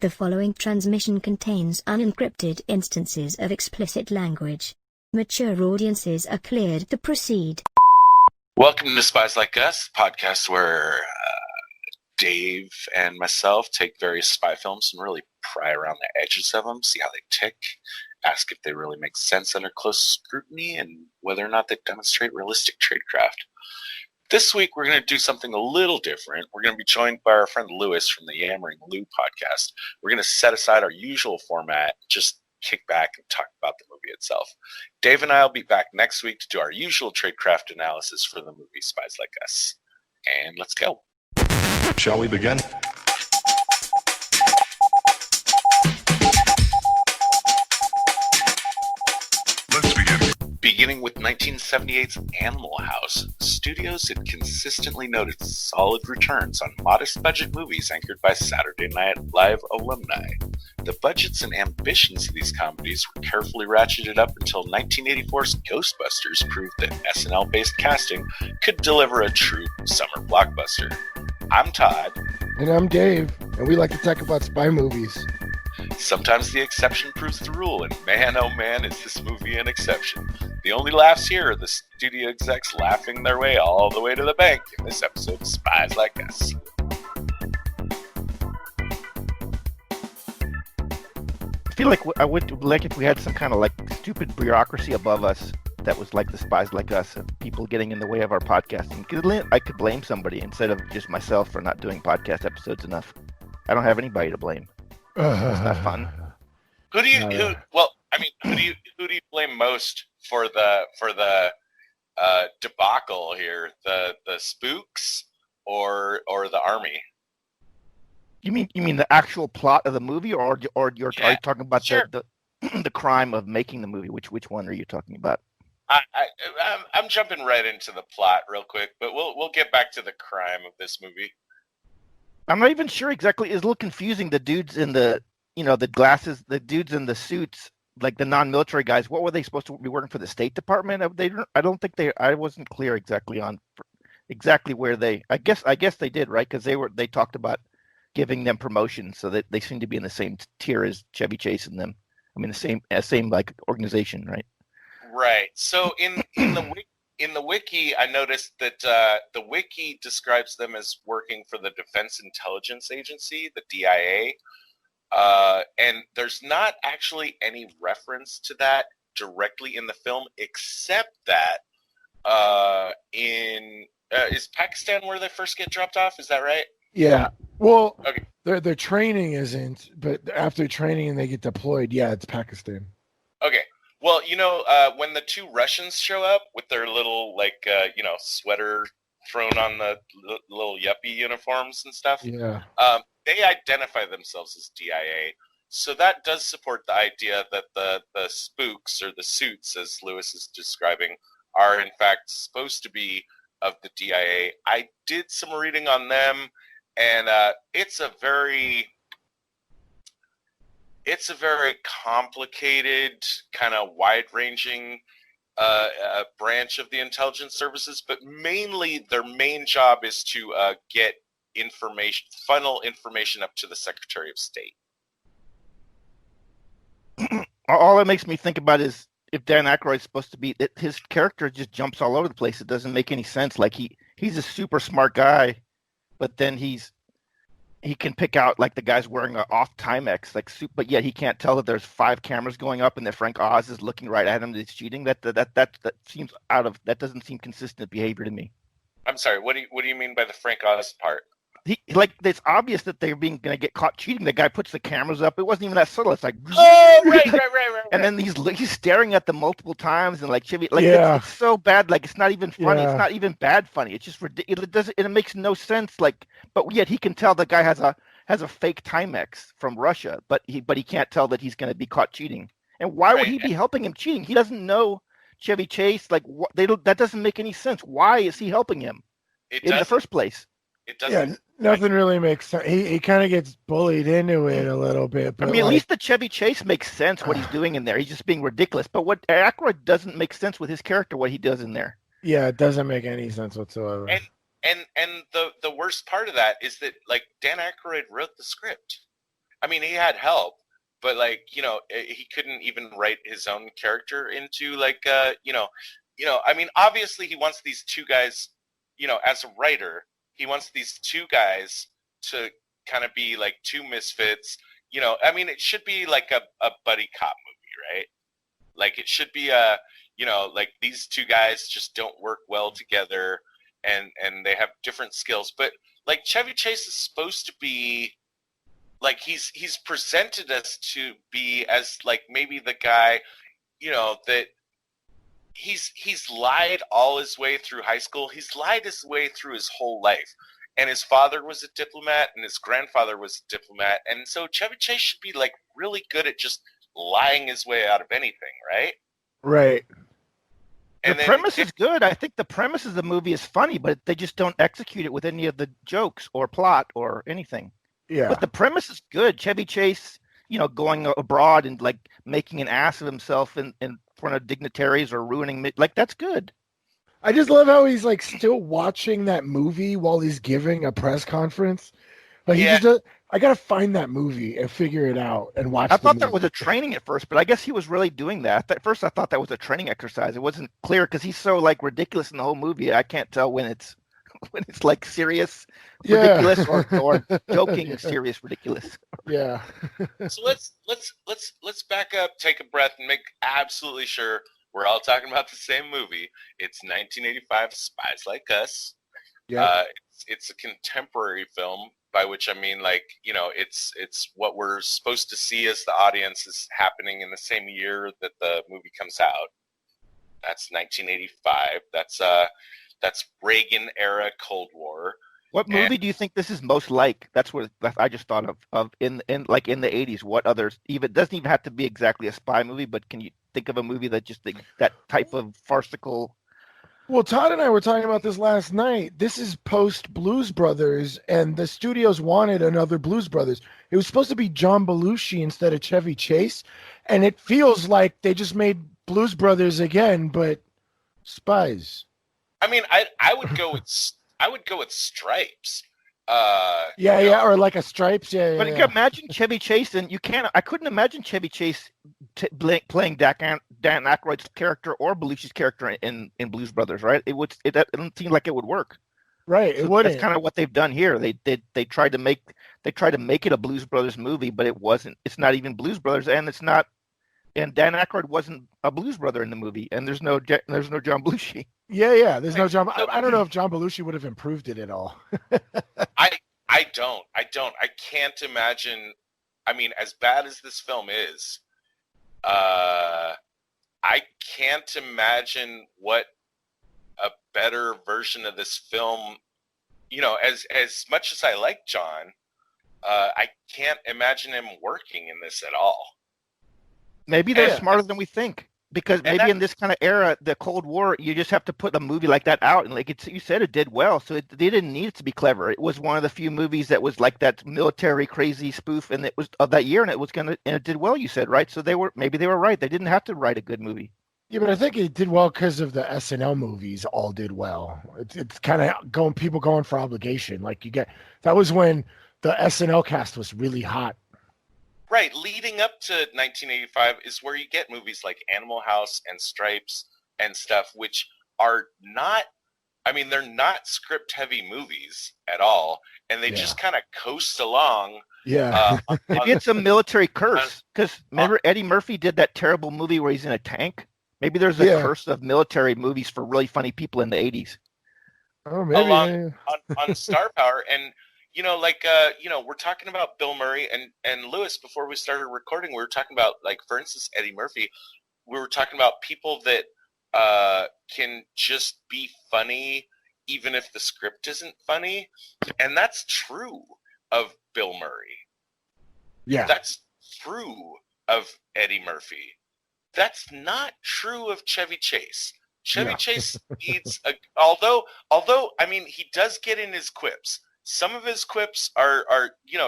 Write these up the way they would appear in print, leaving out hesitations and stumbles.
The following transmission contains unencrypted instances of explicit language. Mature audiences are cleared to proceed. Welcome to Spies Like Us, podcast where Dave and myself take various spy films and really pry around the edges of them, see how they tick, ask if they really make sense under close scrutiny, and whether or not they demonstrate realistic tradecraft. This week, we're going to do something a little different. We're going to be joined by our friend Lewis from the Yammering Lew podcast. We're going to set aside our usual format, just kick back and talk about the movie itself. Dave and I will be back next week to do our usual tradecraft analysis for the movie Spies Like Us. And let's go. Shall we begin? Let's begin. Beginning with 1978's Animal House, studios had consistently noted solid returns on modest-budget movies anchored by Saturday Night Live alumni. The budgets and ambitions of these comedies were carefully ratcheted up until 1984's Ghostbusters proved that SNL-based casting could deliver a true summer blockbuster. I'm Todd. And I'm Dave, and we like to talk about spy movies. Sometimes the exception proves the rule, and man, oh man, is this movie an exception. The only laughs here are the studio execs laughing their way all the way to the bank in this episode of Spies Like Us. I feel like I would like if we had some kind of like stupid bureaucracy above us that was like the Spies Like Us, of people getting in the way of our podcasting. I could blame somebody instead of just myself for not doing podcast episodes enough. I don't have anybody to blame. It's not fun. Who do you blame most for the debacle here? The spooks or the army? You mean the actual plot of the movie, or are you talking about sure. the crime of making the movie? Which one are you talking about? I'm jumping right into the plot real quick, but we'll get back to the crime of this movie. I'm not even sure exactly. It's a little confusing. The dudes in the glasses, the dudes in the suits, like the non-military guys. What were they supposed to be working for? The State Department? I wasn't clear exactly on exactly where they. I guess they did, right? Because they talked about giving them promotions, so that they seem to be in the same tier as Chevy Chase and them. I mean, the same like organization, right? Right. So in the wiki, I noticed that the wiki describes them as working for the Defense Intelligence Agency, the DIA, and there's not actually any reference to that directly in the film, except that is Pakistan where they first get dropped off? Is that right? Yeah. Well, okay. Their training isn't, but after training and they get deployed, yeah, it's Pakistan. Okay. Well, when the two Russians show up with their little, sweater thrown on the little yuppie uniforms and stuff, yeah, they identify themselves as DIA. So that does support the idea that the spooks, or the suits, as Lewis is describing, are in fact supposed to be of the DIA. I did some reading on them, and it's a very complicated, kind of wide-ranging branch of the intelligence services, but mainly their main job is to get funnel information up to the Secretary of State. All it makes me think about is if Dan Aykroyd's supposed to be, his character just jumps all over the place. It doesn't make any sense. Like he's a super smart guy, but then he can pick out like the guy's wearing an off Timex, but yet he can't tell that there's 5 cameras going up and that Frank Oz is looking right at him. That's cheating. That seems that doesn't seem consistent behavior to me. I'm sorry. What do you mean by the Frank Oz part? It's obvious that they're going to get caught cheating. The guy puts the cameras up. It wasn't even that subtle. It's like, oh, right. And then he's staring at them multiple times, and like Chevy, it's so bad. Like it's not even funny. Yeah. It's not even bad funny. It's just ridiculous. It makes no sense. Like, but yet he can tell the guy has a fake Timex from Russia, but he can't tell that he's going to be caught cheating. And why would he be helping him cheating? He doesn't know Chevy Chase. Like that doesn't make any sense. Why is he helping him in the first place? It doesn't. Yeah, nothing really makes sense. He kind of gets bullied into it a little bit. But I mean, at least the Chevy Chase makes sense what he's doing in there. He's just being ridiculous. But what Aykroyd doesn't make sense with his character, what he does in there. Yeah, it doesn't make any sense whatsoever. And the worst part of that is that, like, Dan Aykroyd wrote the script. I mean, he had help, but like, he couldn't even write his own character into like, I mean, obviously he wants these two guys, as a writer, he wants these two guys to kind of be like two misfits. I mean, it should be like a buddy cop movie, right? Like it should be like these two guys just don't work well together, and they have different skills. But like Chevy Chase is supposed to be like he's presented as to be as like maybe the guy, that he's lied all his way through high school. He's lied his way through his whole life. And his father was a diplomat and his grandfather was a diplomat. And so Chevy Chase should be like really good at just lying his way out of anything, right? Right. The premise is good. I think the premise of the movie is funny, but they just don't execute it with any of the jokes or plot or anything. Yeah. But the premise is good. Chevy Chase, going abroad and like making an ass of himself in front of dignitaries or ruining, like that's good. I just love how he's like still watching that movie while he's giving a press conference. Like he just I gotta find that movie and figure it out and watch. I thought that was a training at first, but I guess he was really doing that. At first, I thought that was a training exercise. It wasn't clear because he's so like ridiculous in the whole movie. I can't tell when it's like serious ridiculous or joking serious ridiculous. Yeah. So let's back up, take a breath, and make absolutely sure we're all talking about the same movie. It's 1985 Spies Like Us. Yeah. It's a contemporary film, by which I mean like, it's what we're supposed to see as the audience is happening in the same year that the movie comes out. That's 1985. That's Reagan era Cold War. What movie do you think this is most like? That's what I just thought of in like in the 80s. What others, even doesn't even have to be exactly a spy movie, but can you think of a movie that just that type of farcical? Well, Todd and I were talking about this last night. This is post Blues Brothers, and the studios wanted another Blues Brothers. It was supposed to be John Belushi instead of Chevy Chase, and it feels like they just made Blues Brothers again, but Spies. I mean, I would go with Stripes. Or like a Stripes, But you can imagine Chevy Chase, and I couldn't imagine Chevy Chase playing Dan Aykroyd's character or Belushi's character in Blues Brothers, right? It doesn't seem like it would work. Right, it wouldn't. That's kind of what they've done here. They tried to make it a Blues Brothers movie, but it wasn't. It's not even Blues Brothers, and it's not. And Dan Aykroyd wasn't a blues brother in the movie, and there's no John Belushi. Yeah. There's no John. I don't know if John Belushi would have improved it at all. I don't. I can't imagine. I mean, as bad as this film is, I can't imagine what a better version of this film. As much as I like John, I can't imagine him working in this at all. Maybe they're smarter than we think, because maybe in this kind of era, the Cold War, you just have to put a movie like that out, and like you said, it did well, so they didn't need it to be clever. It was one of the few movies that was like that military crazy spoof, and it was of that year, and it did well. You said, right? So they were right. They didn't have to write a good movie. Yeah, but I think it did well because of the SNL movies. All did well. It's kind of people going for obligation. Like that was when the SNL cast was really hot. Right, leading up to 1985 is where you get movies like Animal House and Stripes and stuff, which are not, they're not script-heavy movies at all, and they just kind of coast along. Yeah. Maybe it's a military curse, because remember Eddie Murphy did that terrible movie where he's in a tank? Maybe there's a curse of military movies for really funny people in the 80s. Oh, maybe. On Star Power, and we're talking about Bill Murray and Lewis before we started recording. We were talking about, like, for instance, Eddie Murphy. We were talking about people that can just be funny even if the script isn't funny, and that's true of Bill Murray. Yeah, that's true of Eddie Murphy. That's not true of Chevy Chase. Chevy Chase needs although he does get in his quips. Some of his quips are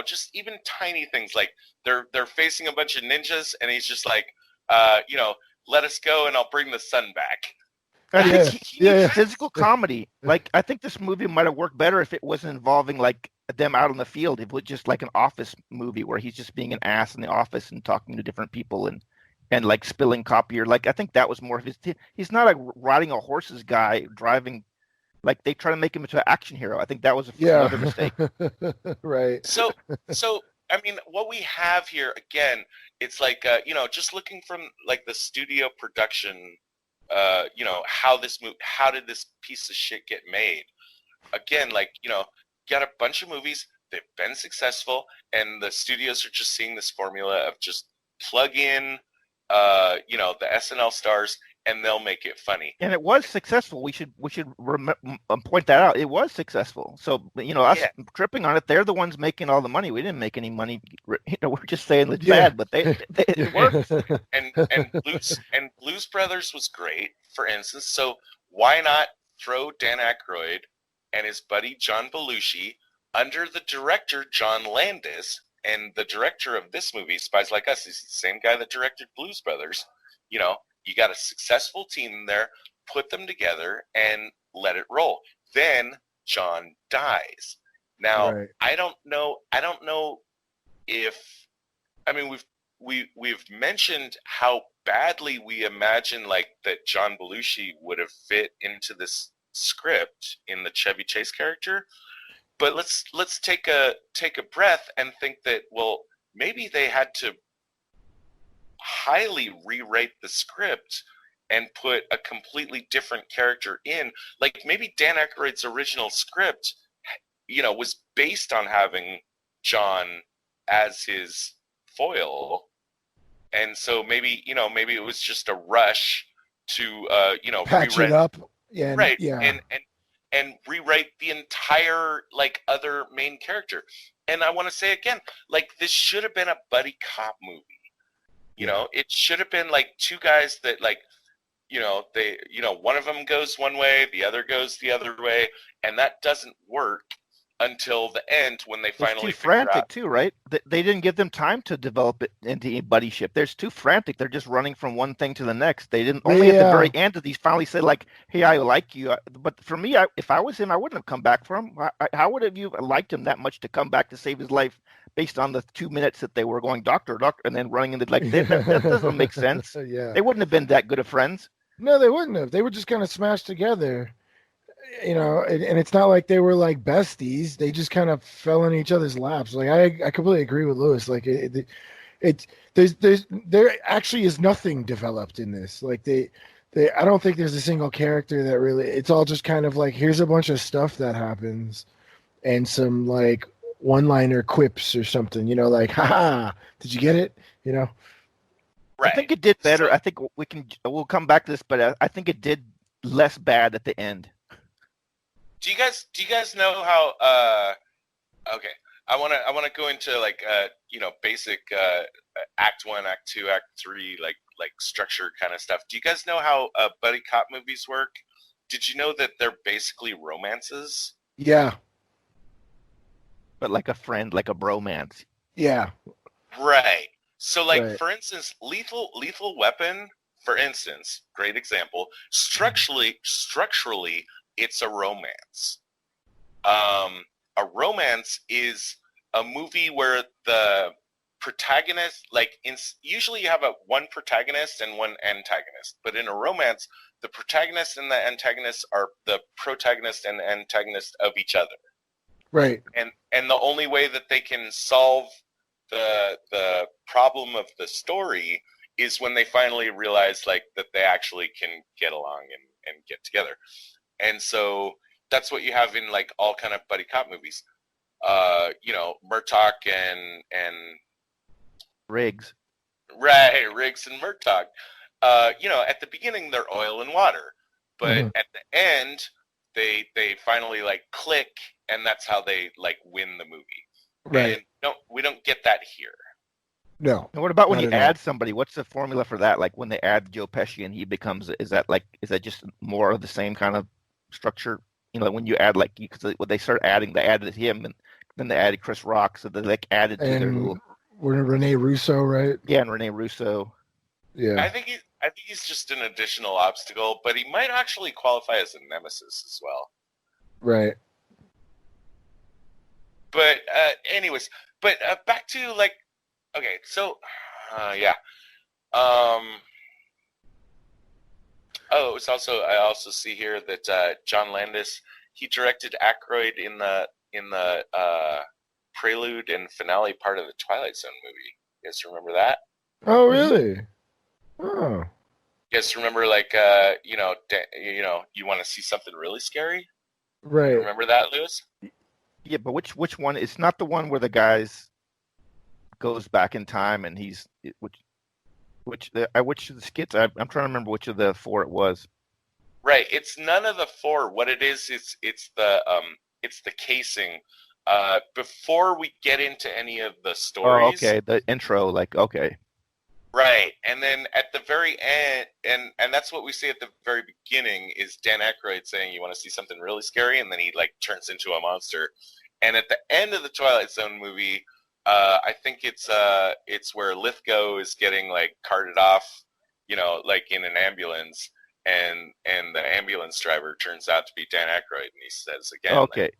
just even tiny things, like they're facing a bunch of ninjas and he's just like, let us go and I'll bring the sun back. I think he needs physical comedy. Like, I think this movie might have worked better if it wasn't involving like them out on the field. It was just like an office movie where he's just being an ass in the office and talking to different people and like spilling copy. Or like I think that was more of his. He's not a riding a horses guy driving. Like they try to make him into an action hero. I think that was another mistake. Right. So I mean, what we have here again, it's like just looking from like the studio production, how did this piece of shit get made? Again, like got a bunch of movies, they've been successful, and the studios are just seeing this formula of just plug in, the SNL stars, and they'll make it funny. And it was successful. We should point that out. It was successful. So us tripping on it, they're the ones making all the money. We didn't make any money. We're just saying it's bad, but it worked. And Blues Brothers was great, for instance. So why not throw Dan Aykroyd and his buddy John Belushi under the director John Landis, and the director of this movie, Spies Like Us, is the same guy that directed Blues Brothers. You got a successful team there, put them together and let it roll. Then John dies. Now, Right. I don't know if, I mean, we've mentioned how badly we imagine like that John Belushi would have fit into this script in the Chevy Chase character. But let's take a breath and think that, well, maybe they had to highly rewrite the script and put a completely different character in. Like maybe Dan Aykroyd's original script, was based on having John as his foil, and so maybe it was just a rush to Patch rewrite it up. Yeah. right, Yeah. and rewrite the entire like other main character. And I want to say again, like this should have been a buddy cop movie. It should have been like two guys that like, they, one of them goes one way, the other goes the other way, and that doesn't work until the end when they finally It's too figure frantic out. too, right? They didn't give them time to develop it into a buddyship. They're too frantic. They're just running from one thing to the next. They didn't only at the very end did he finally say like, "Hey, I like you." But for me, if I was him, I wouldn't have come back for him. How would have you liked him that much to come back to save his life based on the 2 minutes that they were going doctor, and then running into like that doesn't make sense. Yeah. They wouldn't have been that good of friends. No, they wouldn't have. They were just kind of smashed together. And it's not like they were like besties. They just kind of fell in each other's laps. Like I completely agree with Lewis. Like there actually is nothing developed in this. Like I don't think there's a single character that really. It's all just kind of like here's a bunch of stuff that happens, and some like one-liner quips or something. Like haha, did you get it? Right. I think it did better. I think we'll come back to this, but I think it did less bad at the end. Do you guys know how? Okay, I wanna go into like basic Act 1, Act 2, Act 3 like structure kind of stuff. Do you guys know how buddy cop movies work? Did you know that they're basically romances? Yeah. But like a friend, like a bromance. Yeah. Right. So like Right. for instance, Lethal Weapon, for instance, great example. Structurally, it's a romance. A romance is a movie where the protagonist, usually you have one protagonist and one antagonist, but in a romance, the protagonist and the antagonist are the protagonist and the antagonist of each other. Right. And the only way that they can solve the problem of the story is when they finally realize like that they actually can get along and get together. And so that's what you have in like all kind of buddy cop movies. Murtaugh and Riggs. Right, Riggs and Murtaugh. At the beginning they're oil and water, but at the end they finally like click, and that's how they like win the movie. Right. And we don't get that here. No. And what about when Not you at all. add somebody? What's the formula for that? Like when they add Joe Pesci and he becomes, is that just more of the same kind of structure? When you add because when they start adding, they added him and then they added Chris Rock, so they like added to their little. Rene Russo, right? Yeah, and Rene Russo. Yeah. I think he's just an additional obstacle, but he might actually qualify as a nemesis as well. Right. But anyways, but back to like, okay, so yeah. Oh, it's also I also see here that John Landis he directed Aykroyd in the prelude and finale part of the Twilight Zone movie. You guys remember that? Oh, really? Oh, You guys remember like you want to see something really scary? You right. remember that, Lewis? Yeah, but which one? It's not the one where the guys goes back in time and he's which of the skits. I'm trying to remember which of the four it was. Right. It's none of the four. What it is, it's the casing. Before we get into any of the Oh, stories, okay. The intro, like, okay. right, and then at the very end, and that's what we see at the very beginning is Dan Aykroyd saying, "You want to see something really scary?" And then he like turns into a monster. And at the end of the Twilight Zone movie, I think it's where Lithgow is getting like carted off, like in an ambulance, and the ambulance driver turns out to be Dan Aykroyd, and he says again, like, Okay.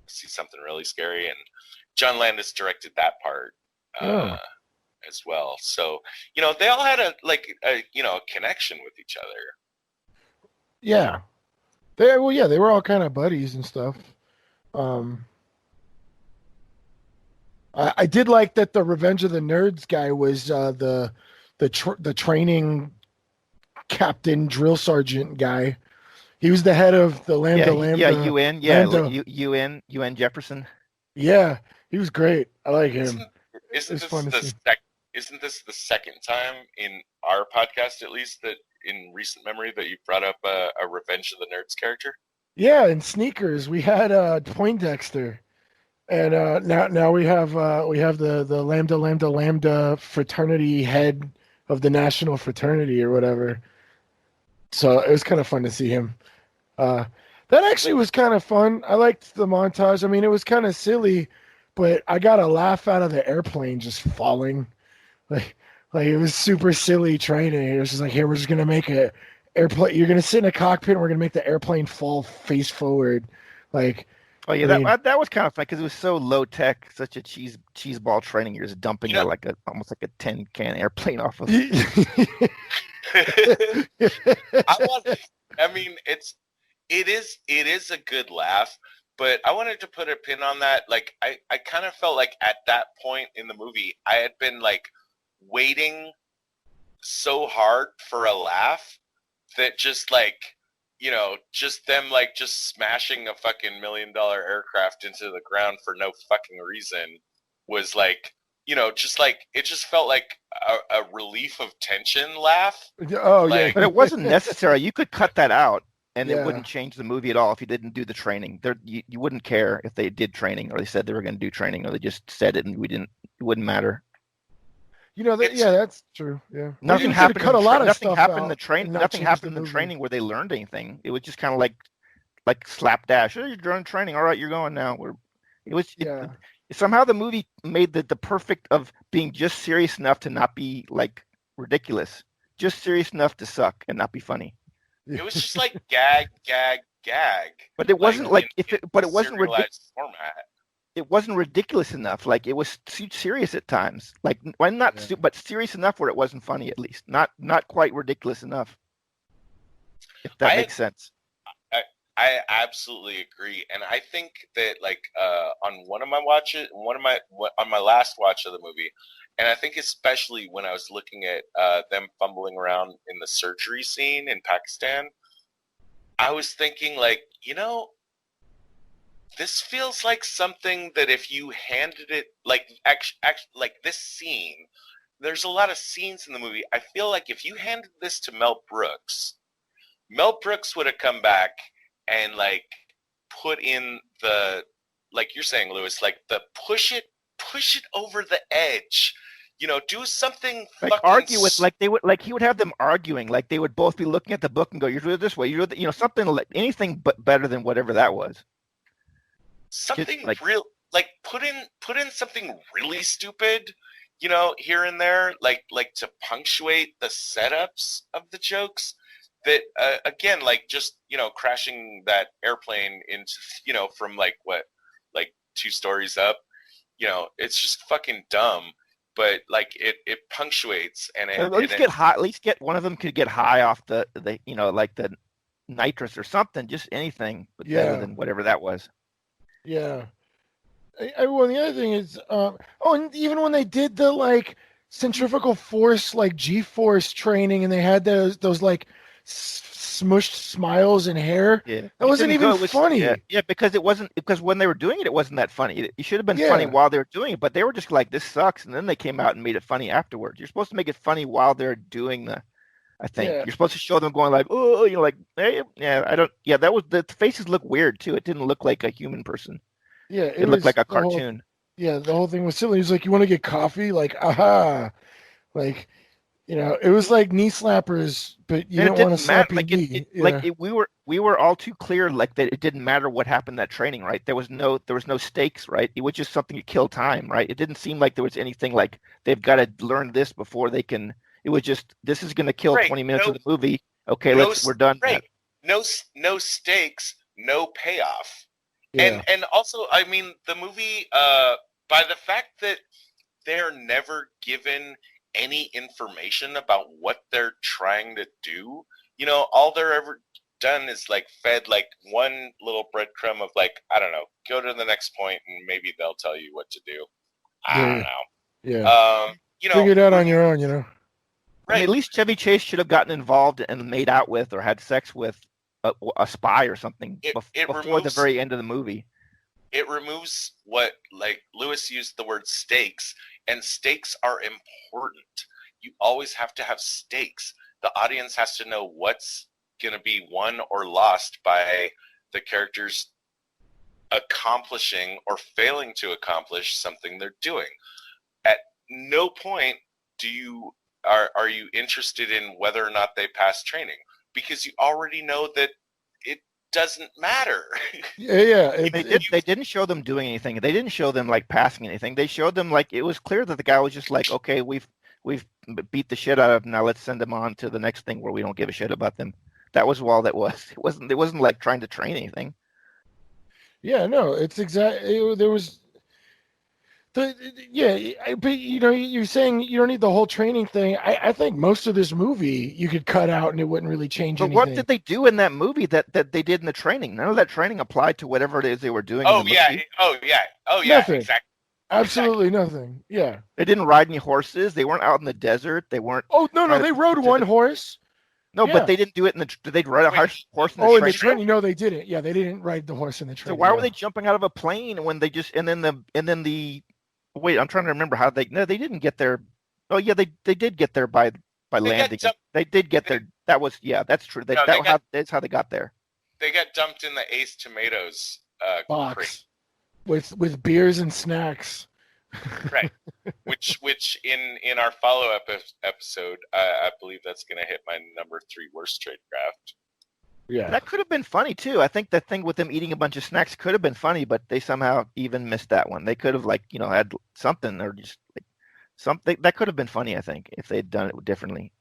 see something really scary, and John Landis directed that part. Oh. As well. So, they all had a connection with each other. Yeah. They were all kind of buddies and stuff. Um, I did like that the Revenge of the Nerds guy was the training captain drill sergeant guy. He was the head of the Yeah, Lambda UN, Lambda. UN Jefferson. Yeah, he was great. I like him. Isn't It's this fun to see. isn't this the second time in our podcast, at least, that in recent memory that you brought up a Revenge of the Nerds character? Yeah, and sneakers. We had Poindexter, and now we have the Lambda fraternity head of the national fraternity or whatever. So it was kind of fun to see him. Uh, that actually was kind of fun. I liked the montage. I mean, it was kind of silly, but I got a laugh out of the airplane just falling. Like, like it was super silly training. It was just like, here, we're just gonna make a airplane. You're gonna sit in a cockpit, and we're gonna make the airplane fall face forward. Like, Oh yeah, I mean, that was kind of fun because it was so low tech, such a cheese ball training. You're just dumping like almost like a tin can airplane off of. I mean, it is a good laugh, but I wanted to put a pin on that. Like, I kind of felt like at that point in the movie, I had been like waiting so hard for a laugh that just like, just them like just smashing a fucking $1 million aircraft into the ground for no fucking reason was like, just like it just felt like a relief of tension laugh. oh yeah, Like, But it wasn't necessary. You could cut that out, and it Yeah. wouldn't change the movie at all if you didn't do the training. You wouldn't care if they did training or they said they were going to do training or they just said it and we didn't. It wouldn't matter. It's- that's true. Yeah, Nothing you could happened. cut a lot of Nothing stuff happened in out the train. and not Nothing change happened the in the movie. training where they learned anything. It was just kind of like slapdash. Oh, you're doing training. All right, you're going now. Yeah, Somehow the movie made the perfect of being just serious enough to not be like ridiculous, just serious enough to suck and not be funny. it was just like gag, gag, gag. But it wasn't like in but a it wasn't ridiculous. serialized format. It wasn't ridiculous enough. Like it was serious at times. Like why not? Yeah. But serious enough where it wasn't funny. At least not quite ridiculous enough. If that makes sense. I absolutely agree, and I think that like on one of my on my last watch of the movie, and I think especially when I was looking at them fumbling around in the surgery scene in Pakistan, I was thinking like, this feels like something that if you handed it like like this scene, there's a lot of scenes in the movie. I feel like if you handed this to Mel Brooks would have come back and like put in the, like you're saying, Lewis, like the push it over the edge, do something Like fucking argue with he would have them arguing, like they would both be looking at the book and go, "You do it this way, you do it," something like anything but better than whatever that was. something like- real, like put in something really stupid, here and there, like to punctuate the setups of the jokes. That again, like just crashing that airplane into from like what, like 2 stories up. It's just fucking dumb. But like it punctuates and At least get high. At least get one of them could get high off the like the nitrous or something. Just anything, but better than whatever that was. Yeah. Well, the other thing is, and even when they did the like centrifugal force, like G-force training, and they had those like smushed smiles and hair, that wasn't even funny. Yeah, because when they were doing it, it wasn't that funny. It should have been funny while they were doing it, but they were just like, this sucks, and then they came out and made it funny afterwards. You're supposed to make it funny while they're doing I think you're supposed to show them going like, oh, like, hey, the faces look weird too. It didn't look like a human person. Yeah, it looked like a cartoon. The whole thing was silly. He's like, you want to get coffee? Like, aha. Like, it was like knee slappers, but you didn't want to slap your knee. We were all too clear, like that it didn't matter what happened in that training, right? There was no stakes, right? It was just something to kill time, right? It didn't seem like there was anything like they've got to learn this before they can. It was just, this is going to kill 20 minutes of the movie. Okay, we're done. Right. No stakes, no payoff. Yeah. And also, I mean, the movie, by the fact that they're never given any information about what they're trying to do, all they're ever done is like fed like one little breadcrumb of like, I don't know, go to the next point and maybe they'll tell you what to do. I don't know. Yeah. Figure it out on your own, Right. I mean, at least Chevy Chase should have gotten involved and made out with or had sex with a spy or something before the very end of the movie. It removes what, like Lewis used the word stakes, and stakes are important. You always have to have stakes. The audience has to know what's going to be won or lost by the characters accomplishing or failing to accomplish something they're doing. At no point are you interested in whether or not they pass training, because you already know that it doesn't matter. They didn't show them doing anything. They didn't show them like passing anything. They showed them like it was clear that the guy was just like, okay, we've beat the shit out of them. Now let's send them on to the next thing where we don't give a shit about them. That was all that was. It wasn't like trying to train anything. Yeah, no, it's exactly. There was. But you're saying you don't need the whole training thing. I think most of this movie you could cut out and it wouldn't really change anything. But what did they do in that movie that they did in the training? None of that training applied to whatever it is they were doing. Oh yeah. Nothing. Exactly. Absolutely nothing. Yeah. They didn't ride any horses. They weren't out in the desert. They weren't. Oh no! They rode one horse. No, but they didn't do it Did they ride a horse in the training? In the training? No, they didn't. Yeah, they didn't ride the horse in the training. So why were they jumping out of a plane when they just and then the wait, I'm trying to remember how they didn't get there. Oh yeah, they did get there by landing. They did get there. That was that's true. That's how they got there. They got dumped in the Ace Tomatoes box with beers and snacks. Right. Which in our follow-up episode, I believe that's going to hit my number 3 worst trade draft. Yeah, that could have been funny too. I think the thing with them eating a bunch of snacks could have been funny, but they somehow even missed that one. They could have had something or just like something that could have been funny. I think if they'd done it differently.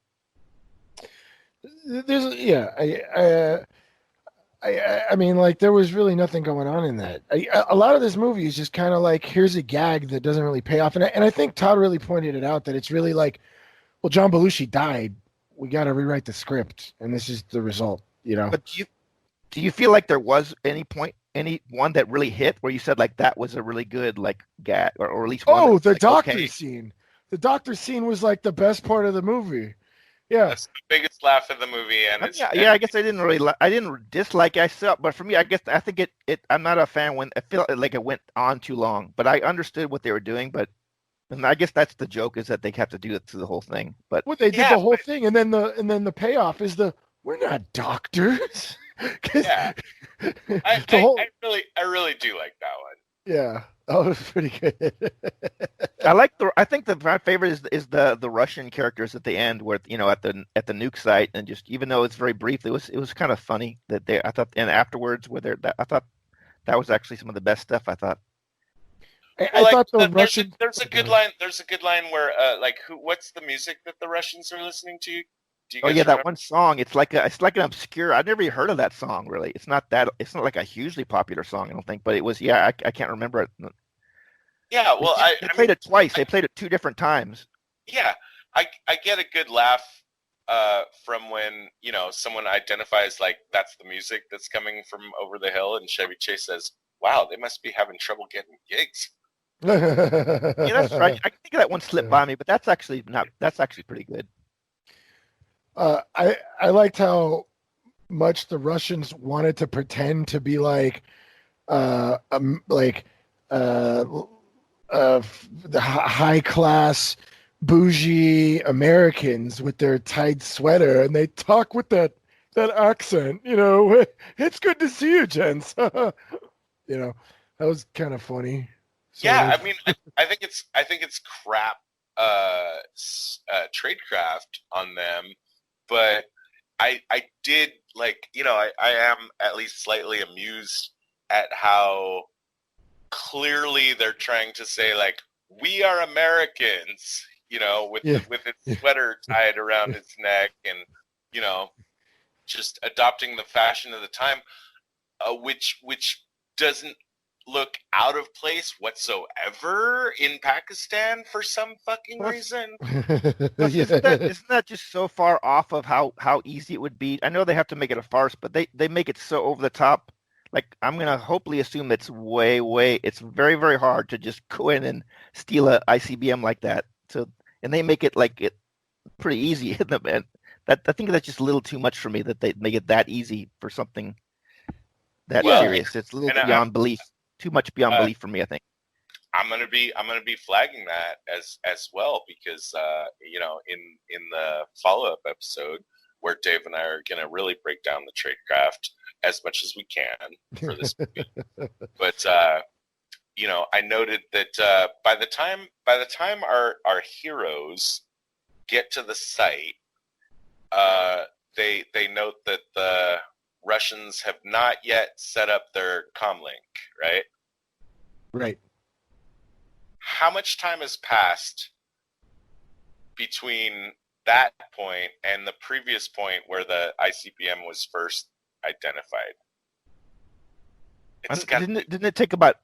I mean, like there was really nothing going on in that. A lot of this movie is just kind of like here's a gag that doesn't really pay off, and I think Todd really pointed it out that it's really like, well, John Belushi died. We got to rewrite the script, and this is the result. But do you feel like there was any one that really hit where you said like that was a really good like gag or at least one the doctor scene. The doctor scene was like the best part of the movie. Yeah, that's the biggest laugh of the movie, and I guess I didn't dislike it. But for me, I think it. I'm not a fan when I feel like it went on too long. But I understood what they were doing. And I guess that's the joke is that they have to do it through the whole thing. But they did the whole thing, and then the payoff is we're not doctors. I really do like that one. Yeah, that was pretty good. I think my favorite is the Russian characters at the end, where at the nuke site, and just even though it's very brief, it was kind of funny that I thought, and afterwards I thought that was actually some of the best stuff. I thought. I thought the Russian. There's a good line. There's a good line where what's the music that the Russians are listening to? Do you Oh guys yeah, that remember? one song. It's like an obscure. I've never even heard of that song really. It's not that. It's not like a hugely popular song. I don't think, but it was. Yeah, I can't remember it. Yeah, They, well, they I mean, played it twice. I, They played it two different times. yeah, I get a good laugh from when someone identifies like that's the music that's coming from over the hill, and Chevy Chase says, "Wow, they must be having trouble getting gigs." Yeah, that's right. I think that one slipped by me, but that's actually not. That's actually pretty good. I liked how much the Russians wanted to pretend to be like like uh, the high class bougie Americans with their tight sweater, and they talk with that accent. It's good to see you, gents. That was kind of funny. Sort Yeah, of. I mean, I think it's crap tradecraft on them, but I did like I am at least slightly amused at how clearly they're trying to say like we are Americans, with Yeah. with his sweater tied around his neck and you know just adopting the fashion of the time, which doesn't look out of place whatsoever in Pakistan for some fucking Plus, reason. plus, isn't that Yeah. isn't that just so far off of how easy it would be? I know they have to make it a farce, but they make it so over the top. Like I'm gonna hopefully assume it's way. It's very very hard to just go in and steal a ICBM like that. So and they make it like it pretty easy. And that I think that's just a little too much for me that they make it that easy for something that Well, Yeah. serious. It's a little and beyond belief. Too much beyond uh, belief for me, I think. I'm gonna be flagging that as well because in the follow up episode where Dave and I are gonna really break down the tradecraft as much as we can for this movie. But I noted that by the time our heroes get to the site, uh, they note that the Russians have not yet set up their comlink, right? Right. How much time has passed between that point and the previous point where the ICBM was first identified? It's got Didn't it take about?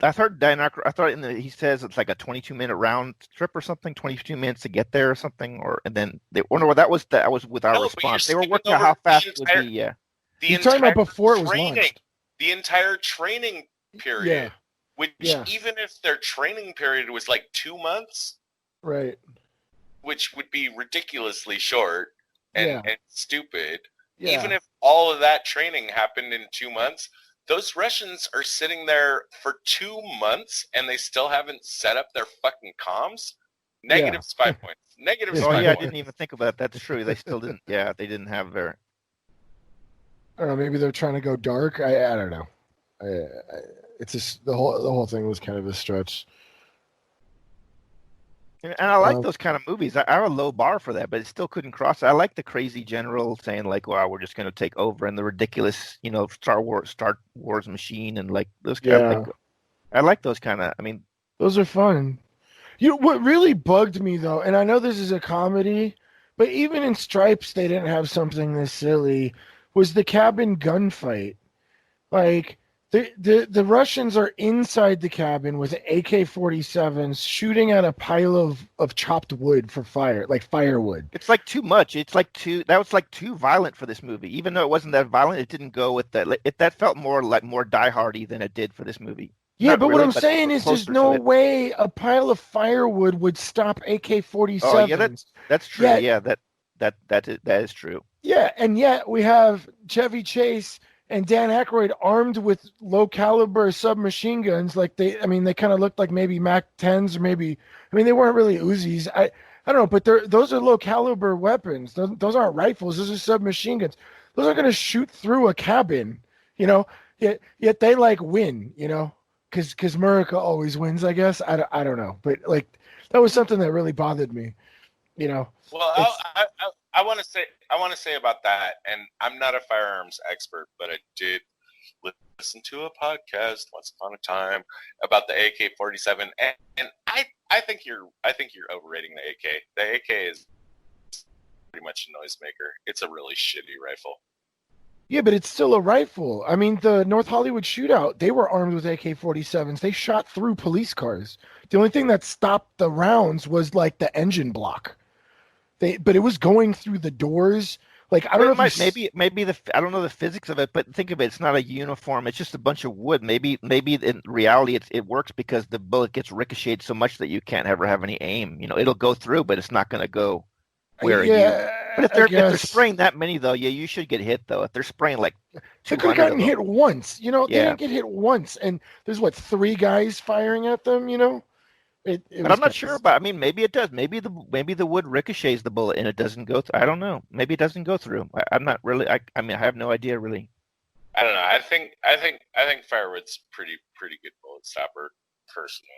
I've heard Dan Aykroyd. I thought he says it's like a 22-minute round trip or something, 22 minutes to get there or something, or and then they. Or no, that was with our no, but you're response. They were skipping working out over how fast the it would be. entire Yeah. the You're talking entire about before it was training, launched. the entire training period, Yeah. which Yeah. even if their training period was like 2 months, Right. which would be ridiculously short and, Yeah. and stupid, Yeah. even if all of that training happened in 2 months, those Russians are sitting there for 2 months and they still haven't set up their fucking comms. Negative spy points. Negative Yeah. Oh spy yeah, I points. didn't even think about that. That's true. They still didn't. Yeah, they didn't have their. I don't know. Maybe they're trying to go dark. I don't know. It's just the whole thing was kind of a stretch. And I like Um, those kind of movies. I have a low bar for that, but it still couldn't cross it. I like the crazy general saying like, "Wow, we're just going to take over," and the ridiculous, Star Wars machine, and like those kind of Yeah. like. I like those kind of. I mean, Those are fun. What really bugged me though, and I know this is a comedy, but even in Stripes they didn't have something this silly, was the cabin gunfight. Like the Russians are inside the cabin with AK-47s shooting at a pile of chopped wood for fire, like firewood. it's like too much. It's like that was like too violent for this movie. Even though it wasn't that violent, it didn't go with that. That felt more Die Hardy than it did for this movie. Yeah, Not but what really, I'm but saying is there's closer to no it. way a pile of firewood would stop Oh yeah, AK-47s. that's true. Yet, Yeah, that is true. yeah, and yet we have Chevy Chase and Dan Aykroyd armed with low caliber submachine guns. Like they kind of looked like maybe Mac 10s or maybe, they weren't really Uzis. I don't know, but those are low caliber weapons. Those aren't rifles. Those are submachine guns. Those are going to shoot through a cabin, you know. Yet they like win, because America always wins. I guess I don't know, but like that was something that really bothered me. You know, Well, it's I want to say about that, and I'm not a firearms expert, but I did listen to a podcast once upon a time about the AK-47, and I think you're overrating the AK. The AK is much a noisemaker. It's a really shitty rifle. Yeah, but it's still a rifle. I mean, the North Hollywood shootout, they were armed with AK-47s. They shot through police cars. The only thing that stopped the rounds was like the engine block. But it was going through the doors. Like, I don't know if maybe I don't know the physics of it, but think of it. It's not a uniform. It's just a bunch of wood. Maybe in reality it works because the bullet gets ricocheted so much that you can't ever have any aim. You know, it'll go through, but it's not going to go where you. But if they're spraying that many though, yeah, you should get hit though. If they're spraying like 200 they could have gotten hit once. You know, Yeah. they didn't get hit once, and there's what, 3 guys firing at them. You know, but I'm not sure about. I mean, maybe it does. Maybe the wood ricochets the bullet and it doesn't go through. I don't know. Maybe it doesn't go through. I'm not really. I mean, I have no idea really. I don't know. I think firewood's pretty good bullet stopper personally.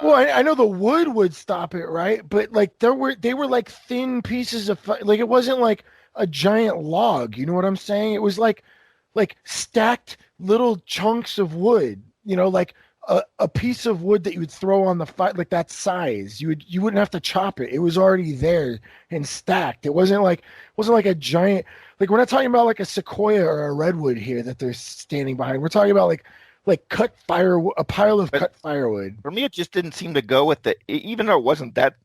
Well, I know the wood would stop it, right? But like they were like thin pieces of like it wasn't like a giant log. You know what I'm saying? It was like stacked little chunks of wood. You know, like a piece of wood that you would throw on the fire, like that size. You wouldn't have to chop it. It was already there and stacked. It wasn't like a giant. Like we're not talking about like a sequoia or a redwood here that they're standing behind. We're talking about like cut firewood, a pile of cut firewood. For me, it just didn't seem to go with the. Even though it wasn't that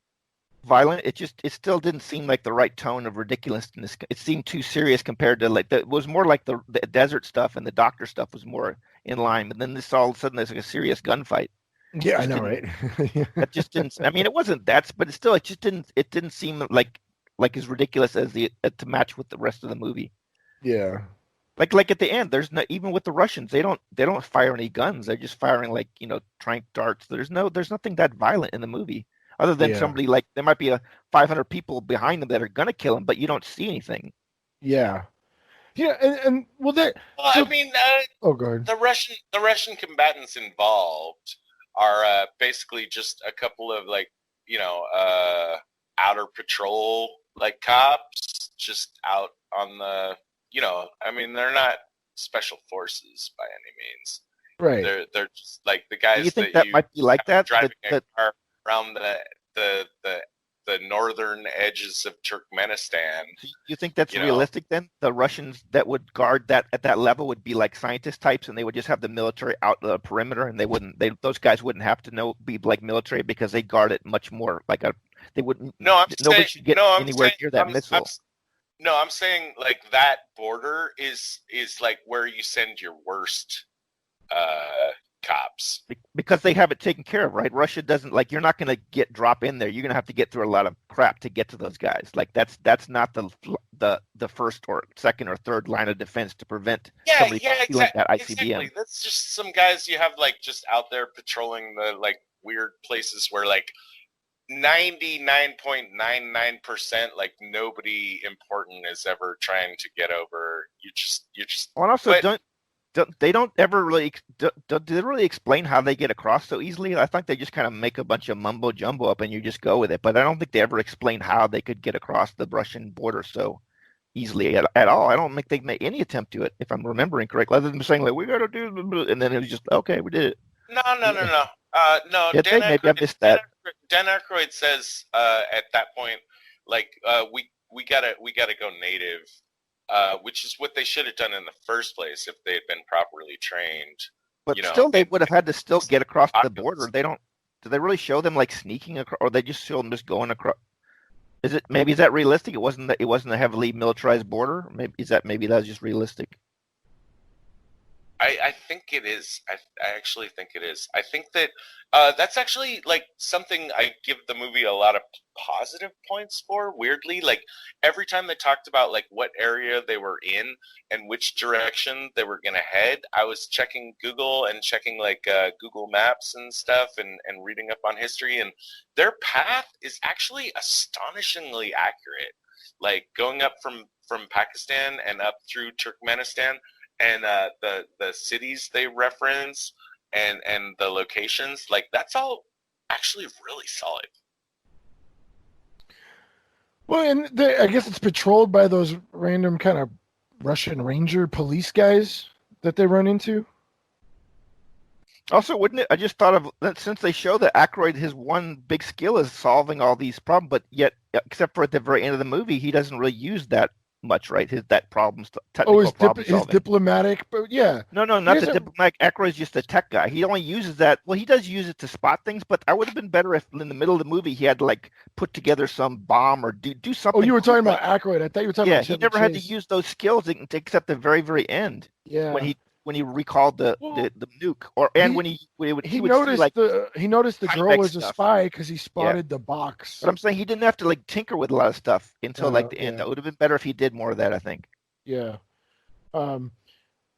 violent, it still didn't seem like the right tone of ridiculousness. It seemed too serious compared to like it was more like the desert stuff and the doctor stuff was more in line. But then this all of a sudden there's like a serious gunfight. Yeah, I know, right? It just didn't. I mean, it wasn't that, but it still it just didn't. It didn't seem like as ridiculous as to match with the rest of the movie. Yeah. Like at the end, there's no, even with the Russians, they don't fire any guns. They're just firing like, you know, tranq darts. There's nothing that violent in the movie, other than somebody like there might be 500 people behind them that are gonna kill him, but you don't see anything. Yeah, yeah, and well, that. Well, so, I mean, oh, God. The Russian combatants involved are basically just a couple of like, you know, outer patrol like cops just out on the. You know, I mean, they're not special forces by any means. Right. They're just like the guys. You think that might be like that? Driving a car around the northern edges of Turkmenistan. You think that's realistic then? The Russians that would guard that at that level would be like scientist types, and they would just have the military out the perimeter, and those guys wouldn't have to be like military because they guard it much more like they wouldn't. Nobody should get anywhere near that missile. No, I'm saying like that border is like where you send your worst cops. Because they have it taken care of, right? Russia doesn't, like, you're not going to drop in there. You're going to have to get through a lot of crap to get to those guys. Like that's not the first or second or third line of defense to prevent somebody from stealing that ICBM. Exactly. That's just some guys you have like just out there patrolling the like weird places where like 99.99% like nobody important is ever trying to get over. You just. Well, and also they don't ever really do they really explain how they get across so easily? I think they just kind of make a bunch of mumbo jumbo up and you just go with it. But I don't think they ever explain how they could get across the Russian border so easily at all. I don't think they make any attempt to it, if I'm remembering correctly, other than saying like we got to do, and then it was just okay, we did it. No. No, yeah, maybe I missed that. Dan Aykroyd says at that point, like we gotta go native, which is what they should have done in the first place if they had been properly trained. But still, they would have had to still get across the border. They don't. Do they really show them like sneaking across, or they just show them just going across? Is that realistic? It wasn't a heavily militarized border. Maybe that was just realistic. I think it is. I actually think it is. I think that that's actually like something I give the movie a lot of positive points for. Weirdly, like every time they talked about like what area they were in and which direction they were gonna head, I was checking Google and checking like Google Maps and stuff and reading up on history, and their path is actually astonishingly accurate. Like going up from Pakistan and up through Turkmenistan. And the cities they reference and the locations, like that's all actually really solid. Well, and I guess it's patrolled by those random kind of Russian Ranger police guys that they run into. Also, wouldn't it? I just thought of that since they show that Aykroyd, his one big skill is solving all these problems, but yet except for at the very end of the movie, he doesn't really use that much, right? That Oh, technical problem his solving. diplomatic, but yeah, No, he not the doesn't. diplomatic. Aykroyd's just the tech guy. He only uses that. Well, he does use it to spot things, but I would have been better if in the middle of the movie he had to like put together some bomb or do Oh, something you were cool. talking about Like, Aykroyd. I thought you were talking yeah, about he Chevy never had to Chase. use those skills except the very, very end when Yeah. he recalled Well, the nuke, and he when he he would see like noticed the girl Timex was a stuff. spy because he Yeah, spotted the but box. I'm saying he didn't have to like tinker with a lot of stuff until like the end. Yeah, That would have been better if he did more of that, I think. yeah. Um,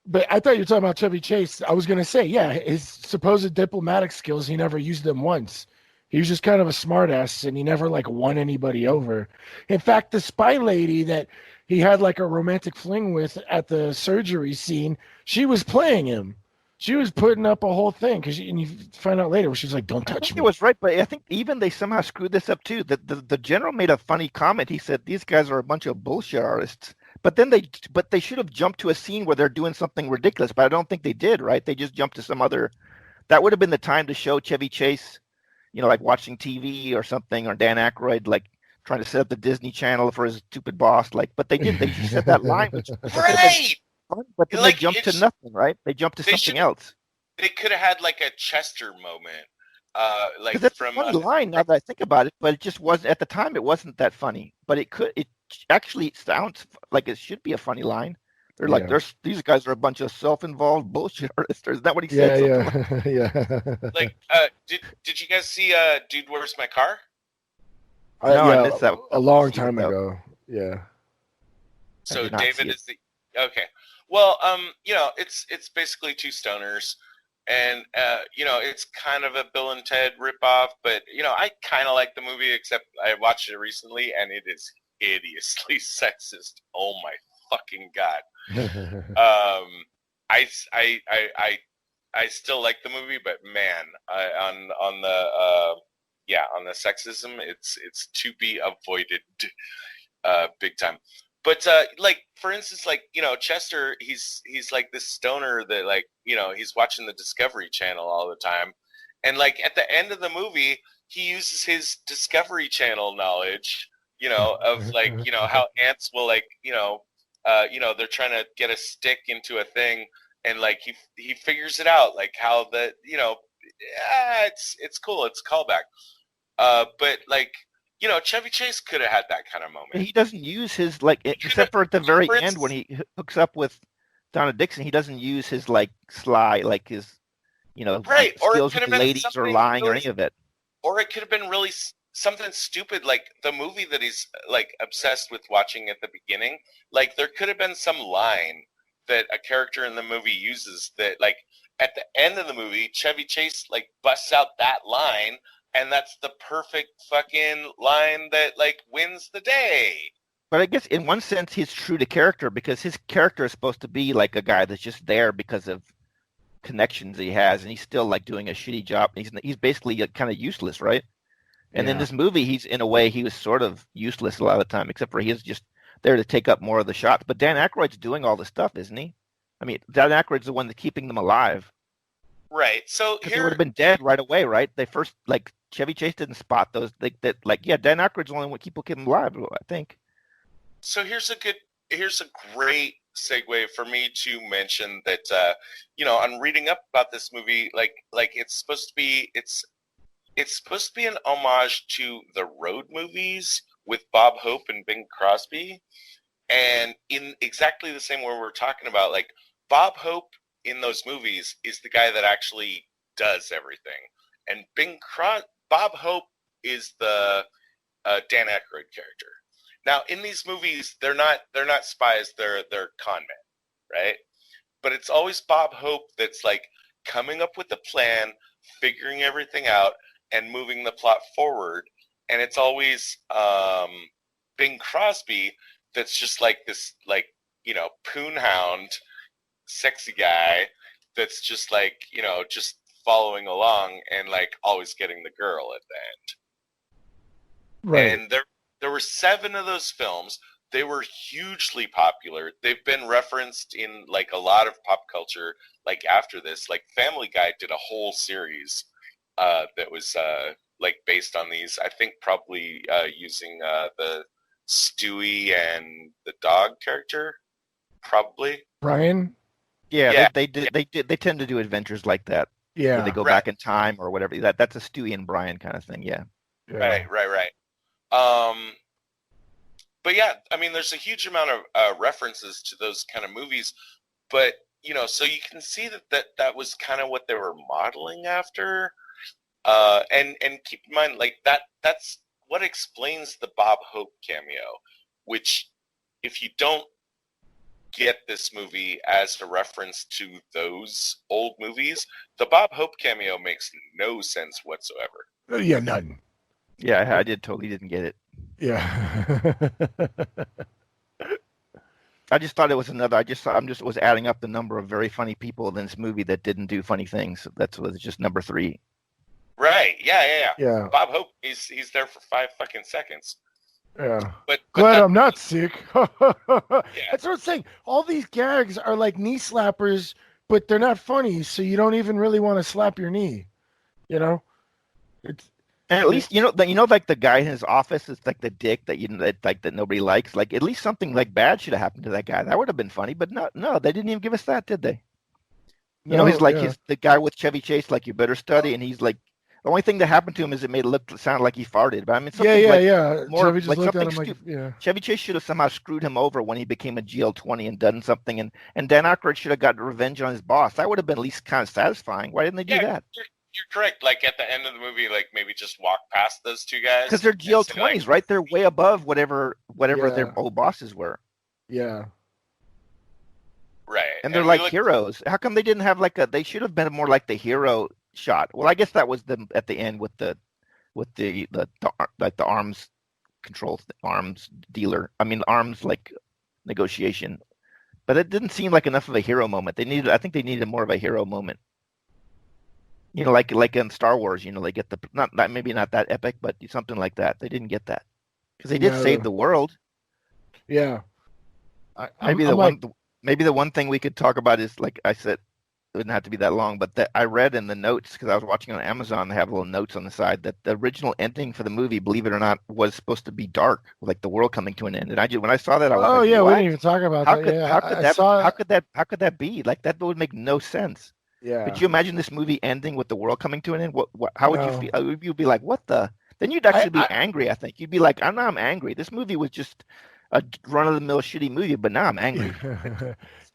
but I thought you were talking about Chevy Chase. I was gonna say, yeah, his supposed diplomatic skills, he never used them once. He was just kind of a smartass, and he never like won anybody over. In fact, the spy lady that he had like a romantic fling with at the surgery scene, she was playing him. She was putting up a whole thing and you find out later, she was like, "Don't I think touch it me." was right, but I think even they somehow screwed this up too. The general made a funny comment. He said these guys are a bunch of bullshit artists. But they should have jumped to a scene where they're doing something ridiculous. But I don't think they did. Right? They just jumped to some other. That would have been the time to show Chevy Chase, like watching TV or something, or Dan Aykroyd like trying to set up the Disney Channel for his stupid boss. Like, but they didn't. They just said that line, which could have been Right. fun. But then they Like jumped to nothing. Right? They jumped to they something should else. they could have had like a Chester moment, like Because that's a from funny line now that I think about it, but it just wasn't at the time. It wasn't that funny, but it actually sounds like it should be a funny line. They're like, Yeah. these guys are a bunch of self-involved bullshit artists. Isn't that what he Yeah, said? Something like, yeah, yeah. like did you guys see Dude, Where's My Car? no, I Yeah, missed that. a I long see it time though. ago. Yeah. I So did not see David it. is the okay. Well, it's basically two stoners, and it's kind of a Bill and Ted ripoff, but I kind of like the movie, except I watched it recently, and it is hideously sexist. Oh my fucking god. Um, I still like the movie, but man, on the sexism, it's to be avoided, big time. But like for instance, like Chester, he's like this stoner that like he's watching the Discovery Channel all the time, and like at the end of the movie, he uses his Discovery Channel knowledge, of like how ants will like they're trying to get a stick into a thing, and like he figures it out, like how the yeah, it's cool, it's a callback. But like Chevy Chase could have had that kind of moment. He doesn't use his like, He could have, except for at the very for end when instance, he hooks up with Donna Dixon. He doesn't use his like sly, like his right, or it skills could with have the been ladies or something lying or really, any of it. or it could have been really something stupid, like the movie that he's like obsessed with watching at the beginning. Like there could have been some line that a character in the movie uses that like at the end of the movie Chevy Chase like busts out that line, and that's the perfect fucking line that like wins the day. But I guess in one sense he's true to character because his character is supposed to be like a guy that's just there because of connections he has, and he's still like doing a shitty job. He's basically kind of useless, right? And in Yeah. this movie, he's in a way he was sort of useless a lot of the time, except for he is just there to take up more of the shots. But Dan Aykroyd's doing all the stuff, isn't he? I mean, Dan Aykroyd's the one that's keeping them alive. Right. So Because they would here, have been dead right away, right? They first like Chevy Chase didn't spot those. Yeah, Dan Aykroyd's the only one keep him alive, I think. so here's a great segue for me to mention that on reading up about this movie, like it's supposed to be an homage to the road movies with Bob Hope and Bing Crosby, and in exactly the same way we're talking about, like Bob Hope in those movies is the guy that actually does everything, and Bob Hope is the Dan Aykroyd character. Now, in these movies, they're not spies; they're con men, right? But it's always Bob Hope that's like coming up with a plan, figuring everything out, and moving the plot forward. And it's always Bing Crosby that's just like this, like poonhound, sexy guy that's just like just following along and like always getting the girl at the end. Right. And there were 7 of those films. They were hugely popular. They've been referenced in like a lot of pop culture. Like after this, like Family Guy did a whole series that was like based on these. I think probably using the Stewie and the dog character, probably. Brian. Yeah, Yeah. they tend to do adventures like that. Yeah. Where they go Right. back in time or whatever. That's a Stewie and Brian kind of thing. Yeah. Yeah. Right. But yeah, I mean, there's a huge amount of references to those kind of movies, but so you can see that was kind of what they were modeling after. And keep in mind, like that's what explains the Bob Hope cameo, which if you don't get this movie as a reference to those old movies, the Bob Hope cameo makes no sense whatsoever. Yeah, none. Yeah, I totally didn't get it. Yeah. I just thought it was another. I'm just was adding up the number of very funny people in this movie that didn't do funny things. That's was just number 3. Right? Yeah. Yeah. Bob Hope, he's there for 5 fucking seconds. Yeah. But Glad I'm not sick. Yeah. That's what I'm saying. All these gags are like knee slappers, but they're not funny, so you don't even really want to slap your knee. It's And at least like the guy in his office is like the dick that nobody likes. Like at least something like bad should have happened to that guy. That would have been funny, but no, they didn't even give us that, did they? He's like yeah. he's the guy with Chevy Chase, like you better study, and he's like the only thing that happened to him is it made it sound like he farted. But I mean, something yeah. more Chevy just like looked at something him like, yeah. Chevy Chase should have somehow screwed him over when he became a GL-20 and done something, and Dan Aykroyd should have got revenge on his boss. That would have been at least kind of satisfying. Why didn't they do that? You're correct. Like at the end of the movie, like maybe just walk past those two guys Because they're GL-20s, right? They're way above whatever Yeah. their old bosses were. Yeah. Right. And they're like heroes. How come they didn't have they should have been more like the hero shot? Well, I guess that was them at the end with the arms control, arms dealer. I mean, arms like negotiation. But it didn't seem like enough of a hero moment. I think they needed more of a hero moment. Like in Star Wars, they get maybe not that epic, but something like that. They didn't get that because they did save the world. Yeah. Maybe the one thing we could talk about is, like I said, it wouldn't have to be that long, but that I read in the notes because I was watching on Amazon. They have little notes on the side that the original ending for the movie, believe it or not, was supposed to be dark, like the world coming to an end. And when I saw that, I was like, yeah, what? we didn't even talk about that. How could that be? Like that would make no sense. Yeah. Could you imagine this movie ending with the world coming to an end? How would you feel? You'd be like, what the? Then you'd actually be angry, I think. You'd be like, I'm angry. This movie was just a run-of-the-mill shitty movie, but now I'm angry.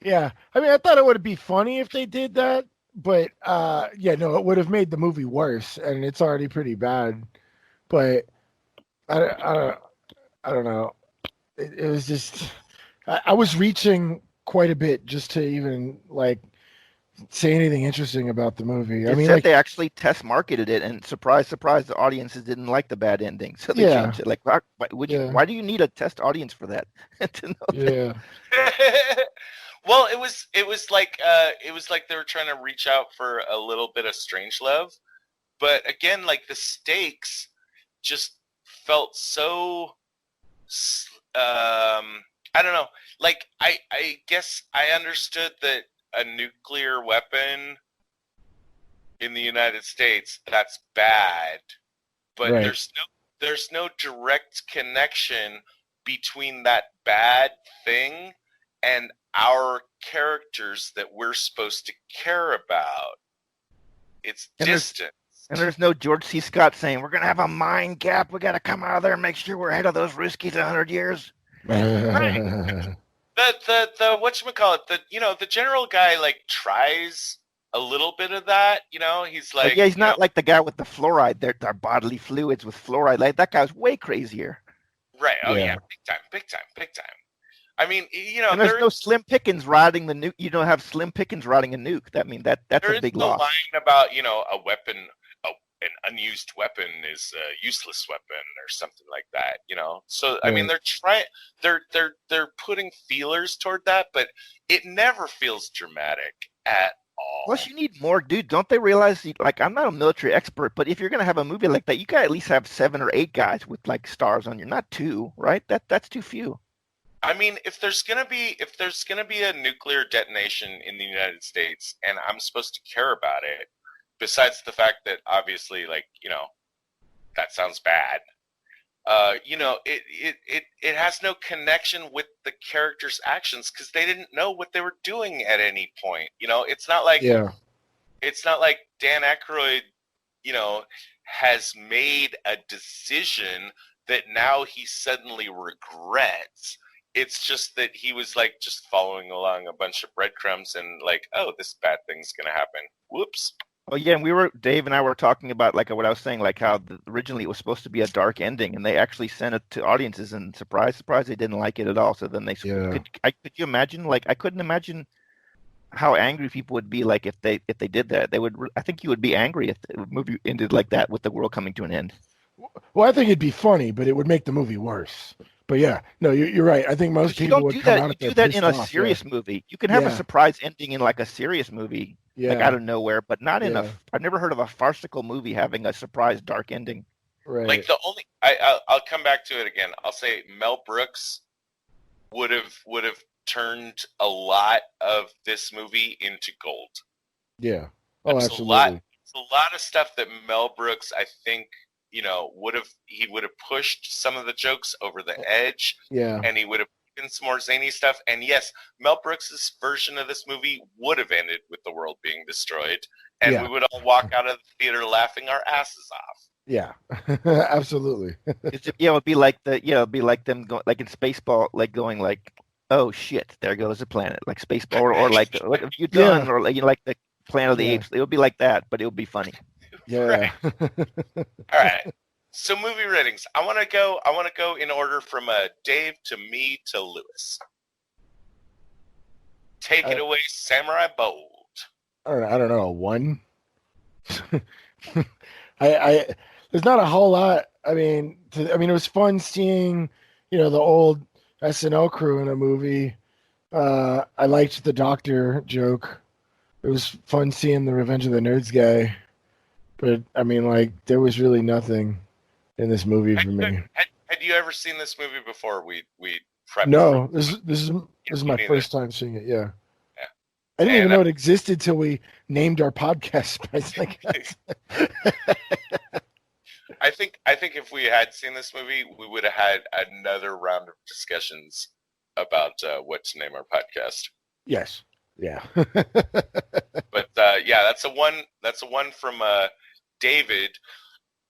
Yeah. I mean, I thought it would be funny if they did that, but it would have made the movie worse, and it's already pretty bad. But I don't know. It was just I was reaching quite a bit just to even say anything interesting about the movie. They actually test marketed it, and surprise, surprise, the audiences didn't like the bad ending, so they changed it. Like, why do you need a test audience for that? To know that? Well, it was like they were trying to reach out for a little bit of Strangelove, but again, like the stakes just felt so. I don't know. Like I guess I understood that a nuclear weapon in the United States, that's bad, but there's no direct connection between that bad thing and our characters that we're supposed to care about. It's distant. And there's no George C. Scott saying, we're going to have a mind gap. We got to come out of there and make sure we're ahead of those Ruskies 100 years. Right. The whatchamacallit, the general guy tries a little bit of that, he's like, he's not like the guy with the fluoride. Their bodily fluids with fluoride. Like that guy's way crazier. Right. Oh yeah. Big time. I mean, and there's no Slim Pickens riding the nuke. You don't have Slim Pickens riding a nuke. That's a big loss. There is no line about a weapon, an unused weapon is a useless weapon or something like that. So I mean, they're putting feelers toward that, but it never feels dramatic at all. Plus, you need more, dude. Don't they realize? I'm not a military expert, but if you're gonna have a movie like that, you gotta at least have 7 or 8 guys with stars on you, not 2, right? That's too few. I mean, if there's gonna be a nuclear detonation in the United States, and I'm supposed to care about it, besides the fact that obviously, that sounds bad. It has no connection with the characters' actions because they didn't know what they were doing at any point. It's not like Dan Aykroyd, has made a decision that now he suddenly regrets. It's just that he was like just following along a bunch of breadcrumbs and like, oh, this bad thing's gonna happen. Whoops. Oh yeah, and Dave and I were talking about like what I was saying, like how originally it was supposed to be a dark ending, and they actually sent it to audiences, and surprise, they didn't like it at all. So then they could you imagine? Like I couldn't imagine how angry people would be like if they did that. I think you would be angry if the movie ended like that with the world coming to an end. Well, I think it'd be funny, but it would make the movie worse. But yeah, no, you're right. I think most people would come out of do that in a serious movie. You can have a surprise ending in like a serious movie, like out of nowhere, but not in I've never heard of a farcical movie having a surprise dark ending. Right. Like the only, I'll come back to it again. I'll say Mel Brooks would have turned a lot of this movie into gold. Yeah. Oh, absolutely. A lot of stuff that Mel Brooks, I think, would have pushed some of the jokes over the edge. Yeah. And he would have put in some more zany stuff. And yes, Mel Brooks's version of this movie would have ended with the world being destroyed, and we would all walk out of the theater laughing our asses off. Yeah, absolutely. It'd be like them going like in Spaceball, like going like, oh shit, there goes a planet, like Spaceball, or like what have you done, or like the Planet of the Apes. It would be like that, but it would be funny. Yeah. All right. So movie ratings. I want to go in order from Dave to me to Lewis. Take it away, Samurai Bold. I don't know, a 1. There's not a whole lot. I mean, it was fun seeing, the old SNL crew in a movie. I liked the doctor joke. It was fun seeing the Revenge of the Nerds guy. But I mean, like, there was really nothing in this movie for me. Had you ever seen this movie before? We No, this is my first time seeing it. Yeah. I didn't even know it existed till we named our podcast Spies Like Us. I think if we had seen this movie, we would have had another round of discussions about what to name our podcast. Yes. Yeah. But that's a 1. That's a 1 from David.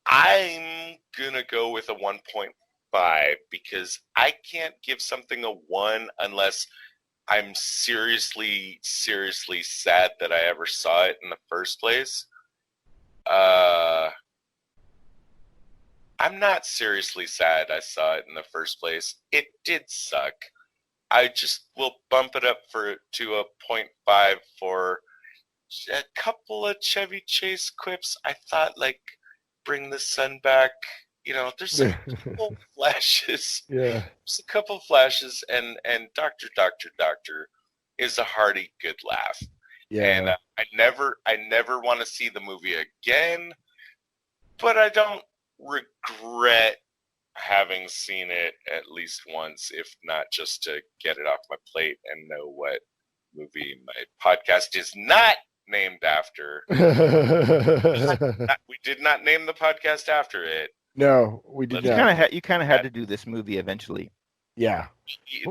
I'm gonna go with a 1.5 because I can't give something a 1 unless I'm seriously sad that I ever saw it in the first place. I'm not seriously sad I saw it in the first place. It did suck. I just will bump it up to a 0.5 for a couple of Chevy Chase quips. I thought, like, bring the sun back. There's a couple flashes. Yeah. There's a couple flashes, and Doctor is a hearty good laugh. Yeah. And I never want to see the movie again, but I don't regret having seen it at least once, if not just to get it off my plate and know what movie my podcast is not named after. We did not name the podcast after it. No, we did not. You kind of had to do this movie eventually. Yeah.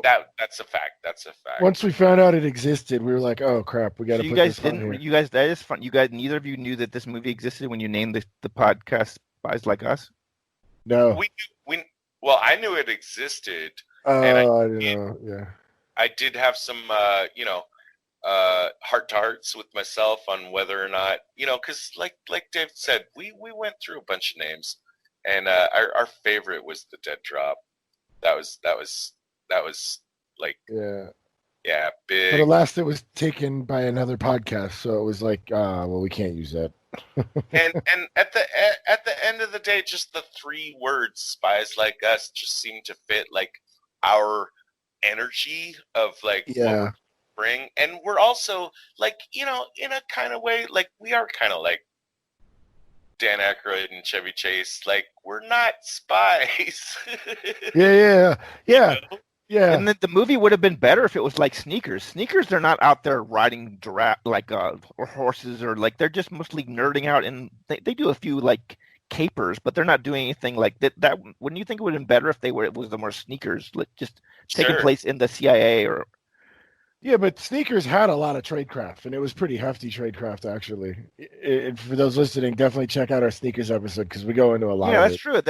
That's a fact. That's a fact. Once we found out it existed, we were like, "Oh crap, we got to put this on here." You guys, that is fun. You guys, neither of you knew that this movie existed when you named the podcast Spies Like Us? No. Well, I knew it existed. Oh, I didn't know. Yeah. I did have some, heart-to-hearts with myself on whether or not, because like Dave said, we went through a bunch of names, and our favorite was the Dead Drop. That was like big. But alas, it was taken by another podcast, so it was like, well, we can't use that. and at the end of the day, just the 3 words "Spies Like Us" just seem to fit like our energy of like what we bring, and we're also like in a kind of way like we are kind of like Dan Aykroyd and Chevy Chase. Like, we're not spies. Yeah. Yeah. And then the movie would have been better if it was like Sneakers. Sneakers, they're not out there riding or horses, or like they're just mostly nerding out, and they do a few like capers, but they're not doing anything like that. That wouldn't you think it would have been better if it was the more sneakers, like just taking Sure. place in the CIA or? Yeah, but sneakers had a lot of tradecraft, and it was pretty hefty tradecraft, actually. For those listening, definitely check out our sneakers episode because we go into a lot Yeah, of that's it. true.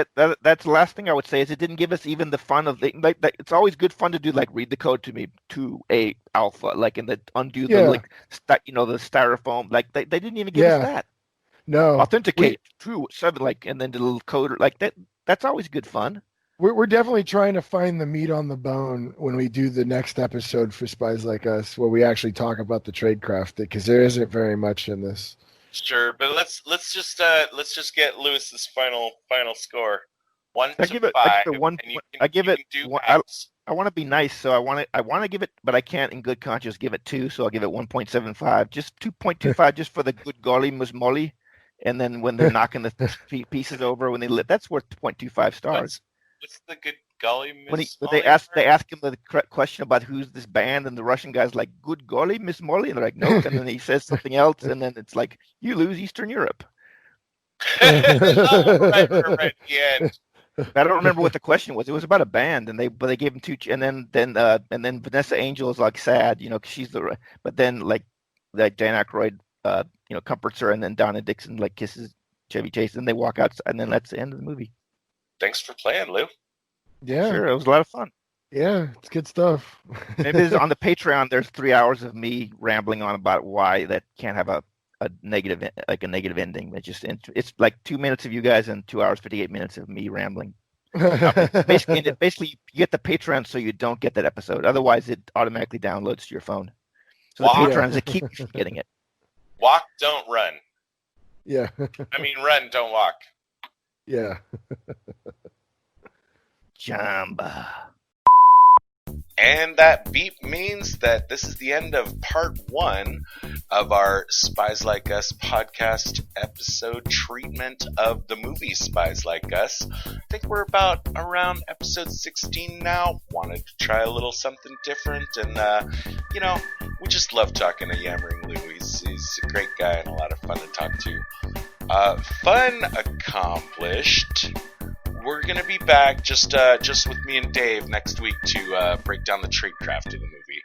That's the last thing I would say is it didn't give us even the fun of like it's always good fun to do like read the code to me to a alpha like and the undo Yeah. the like the styrofoam like they didn't even give us Yeah. that. No. Authenticate 2-7 like and then the little coder like that. That's always good fun. We're definitely trying to find the meat on the bone when we do the next episode for Spies Like Us, where we actually talk about the tradecraft, because there isn't very much in this. Sure, but let's just get Lewis's final score. 1 I to give it 5. one. And you can, I give you it. can do One, maths. I want to be nice, so I want to give it, but I can't in good conscience give it 2, so I'll give it 1.75, just 2.25, just for the good golly Miss Molly, and then when they're knocking the pieces over when they lit, that's worth 0.25 stars. What's the good golly Miss When Molly they ask him the correct question about who's this band, and the Russian guy's like, "Good golly, Miss Molly," and they're like, "Nope," and then he says something else, and then it's like, "You lose Eastern Europe." Oh, right. Yeah. I don't remember what the question was. It was about a band, and they gave him 2, and then Vanessa Angel is like sad, because she's but then like Dan Aykroyd, comforts her, and then Donna Dixon like kisses Chevy Chase, and they walk out, and then that's the end of the movie. Thanks for playing, Lou. Yeah. Sure, it was a lot of fun. Yeah, it's good stuff. Maybe on the Patreon, there's 3 hours of me rambling on about why that can't have a negative ending. It's like 2 minutes of you guys and 2 hours 58 minutes of me rambling. Basically, you get the Patreon so you don't get that episode. Otherwise, it automatically downloads to your phone. So the Wow. Patreon is a keep you from getting it. Walk, don't run. Yeah. I mean, run, don't walk. Yeah. Jamba. And that beep means that this is the end of part 1 of our Spies Like Us podcast episode treatment of the movie Spies Like Us. I think we're around episode 16 now. Wanted to try a little something different, and we just love talking to Yammering Lew. He's a great guy and a lot of fun to talk to. Fun accomplished. We're gonna be back just with me and Dave next week to break down the tradecraft of the movie.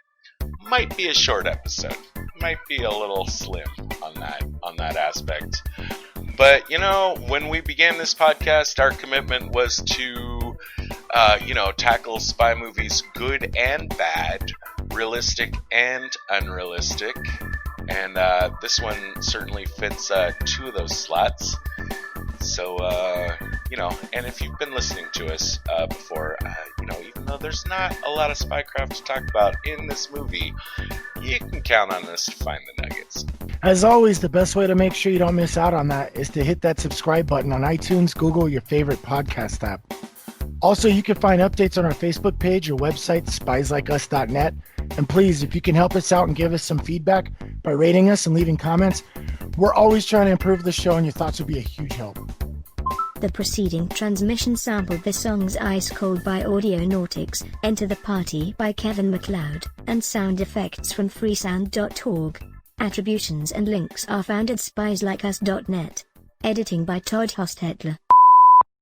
Might be a short episode. Might be a little slim on that aspect. But when we began this podcast, our commitment was to tackle spy movies, good and bad, realistic and unrealistic. And this one certainly fits 2 of those slots. So, and if you've been listening to us before, even though there's not a lot of spycraft to talk about in this movie, you can count on us to find the nuggets. As always, the best way to make sure you don't miss out on that is to hit that subscribe button on iTunes, Google, your favorite podcast app. Also, you can find updates on our Facebook page or website, spieslikeus.net. And please, if you can help us out and give us some feedback by rating us and leaving comments, we're always trying to improve the show, and your thoughts would be a huge help. The preceding transmission sampled the songs Ice Cold by Audionautics, Enter the Party by Kevin MacLeod, and sound effects from freesound.org. Attributions and links are found at spieslikeus.net. Editing by Todd Hostetler.